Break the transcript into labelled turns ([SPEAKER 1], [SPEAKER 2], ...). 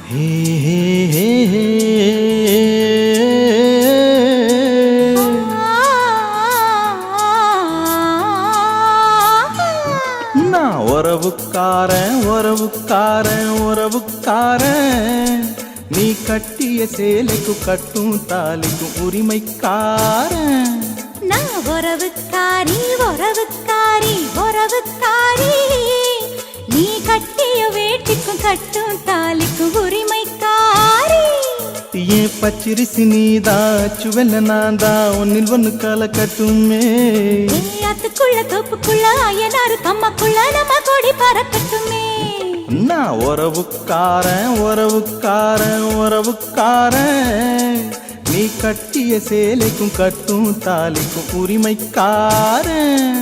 [SPEAKER 1] ஹே ஹே ஹே ஹே. நான் உறவுக்காரன் உறவுக்காரன் உறவுக்காரன், நீ கட்டிய சேலைக்கு கட்டும் தாலிக்கும் உரிமைக்காரன்.
[SPEAKER 2] நான் உறவுக்காரி உறவுக்காரி உறவுக்காரி, நீ கட்டிய வேட்டிக்கும் கட்டும் தாலிக்கும் உரிமைக்காரி.
[SPEAKER 1] ஏன் பச்சிரிசி நீதான் சுவெல்ல நான் தான் ஒன்னில் ஒன்னு கால கட்டுமே.
[SPEAKER 2] அதுக்குள்ள தோப்புக்குள்ள அயனாரு கம்மக்குள்ள நம்ம கொடி பறக்கட்டுமே.
[SPEAKER 1] நான் உறவுக்காரன் உறவுக்காரன் உறவுக்காரன், நீ கட்டிய சேலைக்கும் கட்டும் தாலிக்கும் உரிமைக்காரன்.